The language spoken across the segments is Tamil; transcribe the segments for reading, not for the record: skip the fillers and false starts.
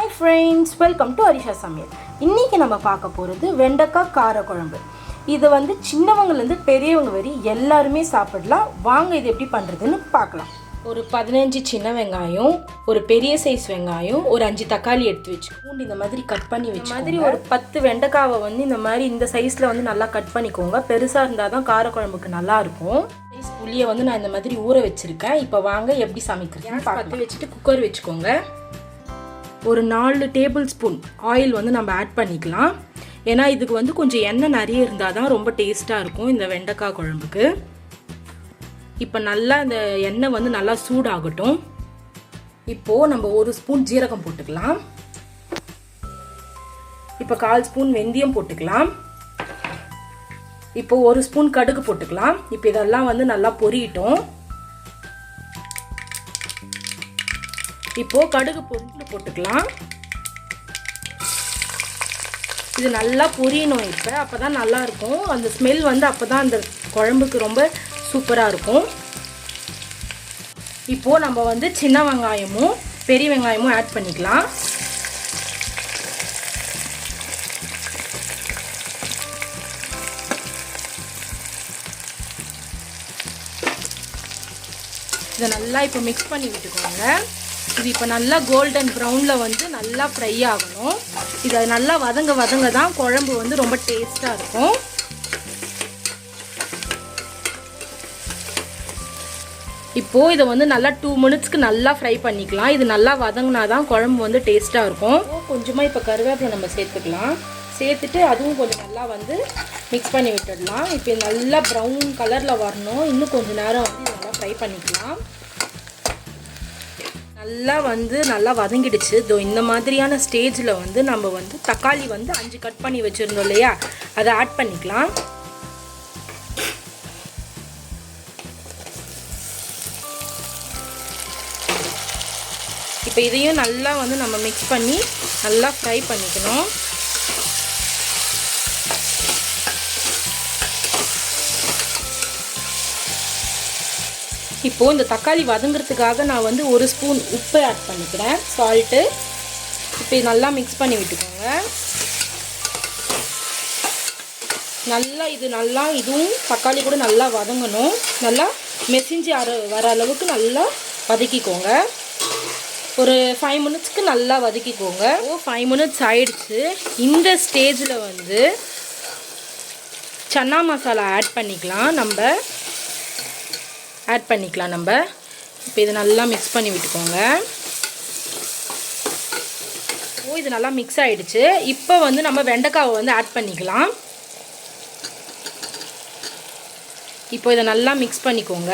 Hi friends, welcome to Arisha Samyal. இன்னைக்கு நம்ம பார்க்க போறது வெண்டைக்காய் கார குழம்பு. இது வந்து சின்னவங்கல இருந்து பெரியவங்க வரை எல்லாரும் சாப்பிடலாம். வாங்க இது எப்படி பண்றதுன்னு பார்க்கலாம். ஒரு 15 சின்ன வெங்காயம், ஒரு பெரிய சைஸ் வெங்காயம், ஒரு 5 தக்காளி எடுத்து வச்சு பூண்டு இந்த மாதிரி கட் பண்ணி வச்சு மாதிரி ஒரு 10 வெண்டைக்காவை வந்து இந்த மாதிரி இந்த சைஸ்ல வந்து நல்லா கட் பண்ணிக்கோங்க. பெருசா இருந்தா தான் கார குழம்புக்கு நல்லா இருக்கும். சைஸ் புளியை வந்து நான் இந்த மாதிரி ஊற வச்சிருக்கேன். இப்போ வாங்க எப்படி சமைக்கிறதுன்னு பார்த்து வச்சுட்டு குக்கர் வச்சுக்கோங்க. ஒரு 4 டேபிள் ஸ்பூன் ஆயில் வந்து நம்ம ஆட் பண்ணிக்கலாம். ஏன்னா இதுக்கு வந்து கொஞ்சம் எண்ணெய் நிறைய இருந்தால் தான் ரொம்ப டேஸ்ட்டாக இருக்கும் இந்த வெண்டைக்காய் குழம்புக்கு. இப்போ நல்லா இந்த எண்ணெய் வந்து நல்லா சூடாகட்டும். இப்போது நம்ம 1 ஸ்பூன் ஜீரகம் போட்டுக்கலாம். இப்போ 1/4 ஸ்பூன் வெந்தயம் போட்டுக்கலாம். இப்போ 1 ஸ்பூன் கடுகு போட்டுக்கலாம். இப்போ இதெல்லாம் வந்து நல்லா பொரியட்டும். இப்போ கடுகு பொரிஞ்சு போட்டுக்கலாம். இது நல்லா பொரியணும். இப்போ அப்பதான் நல்லா இருக்கும். அந்த ஸ்மெல் வந்து அப்பதான் அந்த குழம்புக்கு ரொம்ப சூப்பரா இருக்கும். இப்போ நம்ம வந்து சின்ன வெங்காயமும் பெரிய வெங்காயமும் ஆட் பண்ணிக்கலாம். இதை நல்லா இப்போ மிக்ஸ் பண்ணி விட்டுக்கோங்க. இது இப்போ நல்லா கோல்டன் ப்ரௌனில் வந்து நல்லா ஃப்ரை ஆகணும். இதை நல்லா வதங்க தான் குழம்பு வந்து ரொம்ப டேஸ்ட்டாக இருக்கும். இப்போது இதை வந்து நல்லா 2 மினிட்ஸ்க்கு நல்லா ஃப்ரை பண்ணிக்கலாம். இது நல்லா வதங்கினா தான் குழம்பு வந்து டேஸ்ட்டாக இருக்கும். கொஞ்சமாக இப்போ கருவேப்பிலை நம்ம சேர்த்துக்கலாம். சேர்த்துட்டு அதுவும் கொஞ்சம் நல்லா வந்து மிக்ஸ் பண்ணி விட்டுடலாம். இப்போ நல்லா ப்ரௌன் கலரில் வரணும். இன்னும் கொஞ்சம் நேரம் வந்து நல்லா ஃப்ரை பண்ணிக்கலாம். நல்லா வதங்கிடுச்சு. இதோ இந்த மாதிரியான ஸ்டேஜில் வந்து நம்ம வந்து தக்காளி வந்து 5 கட் பண்ணி வச்சுருந்தோம் இல்லையா, அதை ஆட் பண்ணிக்கலாம். இப்போ இதையும் நல்லா வந்து நம்ம மிக்ஸ் பண்ணி நல்லா ஃப்ரை பண்ணிக்கணும். இப்போது இந்த தக்காளி வதங்கிறதுக்காக நான் வந்து 1 ஸ்பூன் உப்பு ஆட் பண்ணிக்கிறேன், சால்ட்டு. இப்போ நல்லா மிக்ஸ் பண்ணி விட்டுக்கோங்க. நல்லா இதுவும் தக்காளி கூட நல்லா வதங்கணும். நல்லா மெசிஞ்சு வர அளவுக்கு நல்லா வதக்கிக்கோங்க. ஒரு 5 மினிட்ஸ்க்கு நல்லா வதக்கிக்கோங்க. 5 மினிட்ஸ் ஆயிடுச்சு. இந்த ஸ்டேஜில் வந்து சன்னா மசாலா ஆட் பண்ணிக்கலாம். நம்ம இப்போ இது நல்லா மிக்ஸ் பண்ணி விட்டுக்கோங்க. இது நல்லா மிக்ஸ் ஆயிடுச்சு. இப்போ வந்து நம்ம வெண்டைக்காவை வந்து ஆட் பண்ணிக்கலாம். இப்போ இதை நல்லா மிக்ஸ் பண்ணிக்கோங்க.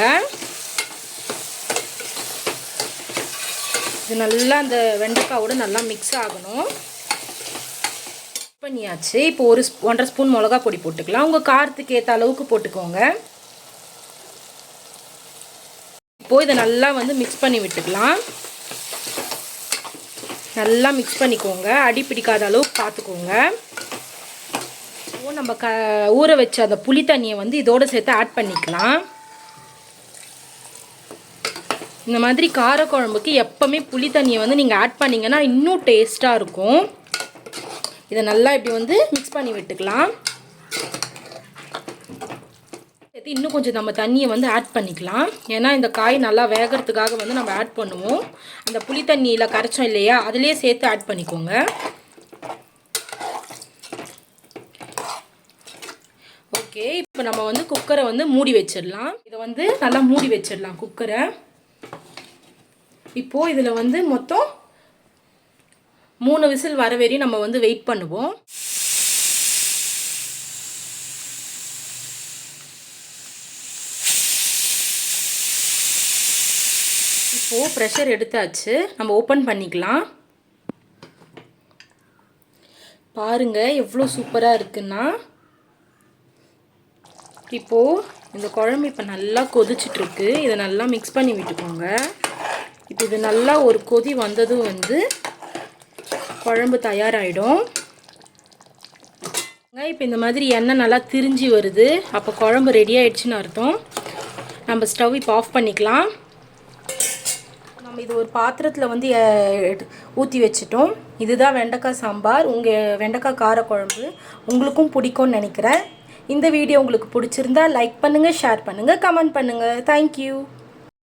இது நல்லா அந்த வெண்டைக்காவோட நல்லா மிக்ஸ் ஆகணும். பண்ணியாச்சு. இப்போ 1.5 ஸ்பூன் மிளகா பொடி போட்டுக்கலாம். உங்கள் காரத்துக்கு ஏற்ற அளவுக்கு போட்டுக்கோங்க. இப்போ இதை நல்லா வந்து மிக்ஸ் பண்ணி விட்டுக்கலாம். நல்லா மிக்ஸ் பண்ணிக்கோங்க. அடி பிடிக்காத அளவுக்கு பார்த்துக்கோங்க. இப்போ நம்ம ஊற வச்ச அந்த புளி தண்ணியை வந்து இதோடு சேர்த்து ஆட் பண்ணிக்கலாம். இந்த மாதிரி காரக்குழம்புக்கு எப்போவுமே புளி தண்ணியை வந்து நீங்கள் ஆட் பண்ணிங்கன்னா இன்னும் டேஸ்ட்டாக இருக்கும். இதை நல்லா இப்படி வந்து மிக்ஸ் பண்ணி விட்டுக்கலாம். இன்னும் கொஞ்சம் நம்ம தண்ணியை வந்து ஆட் பண்ணிக்கலாம். ஏன்னா இந்த காய் நல்லா வேகிறதுக்காக வந்து நம்ம ஆட் பண்ணுவோம். அந்த புளி தண்ணியில் கரைச்சோம் இல்லையா, அதுலேயே சேர்த்து ஆட் பண்ணிக்கோங்க. ஓகே, இப்போ நம்ம வந்து குக்கரை வந்து மூடி வச்சிடலாம். இதை வந்து நல்லா மூடி வச்சிடலாம் குக்கரை. இப்போது இதில் வந்து மொத்தம் 3 விசில் வர வரையும் நம்ம வந்து வெயிட் பண்ணுவோம். இப்போது ப்ரெஷர் எடுத்தாச்சு. நம்ம ஓப்பன் பண்ணிக்கலாம். பாருங்கள் எவ்வளோ சூப்பராக இருக்குன்னா. இப்போது இந்த குழம்பு இப்போ நல்லா கொதிச்சிட்ருக்கு. இதை நல்லா மிக்ஸ் பண்ணி விட்டுக்கோங்க. இப்போ இது நல்லா ஒரு கொதி வந்ததும் வந்து குழம்பு தயாராகிடும். இப்போ இந்த மாதிரி எண்ணெய் நல்லா திரிஞ்சு வருது. அப்போ குழம்பு ரெடி ஆகிடுச்சின்னு அர்த்தம். நம்ம ஸ்டவ் இப்போ ஆஃப் பண்ணிக்கலாம். நம்ம இது ஒரு பாத்திரத்தில் வந்து ஊற்றி வச்சிட்டோம். இதுதான் வெண்டைக்காய் சாம்பார். உங்கள் வெண்டைக்காய் காரக்குழம்பு உங்களுக்கும் பிடிக்கும்னு நினைக்கிறேன். இந்த வீடியோ உங்களுக்கு பிடிச்சிருந்தா லைக் பண்ணுங்கள், ஷேர் பண்ணுங்கள், கமெண்ட் பண்ணுங்கள். தேங்க்யூ.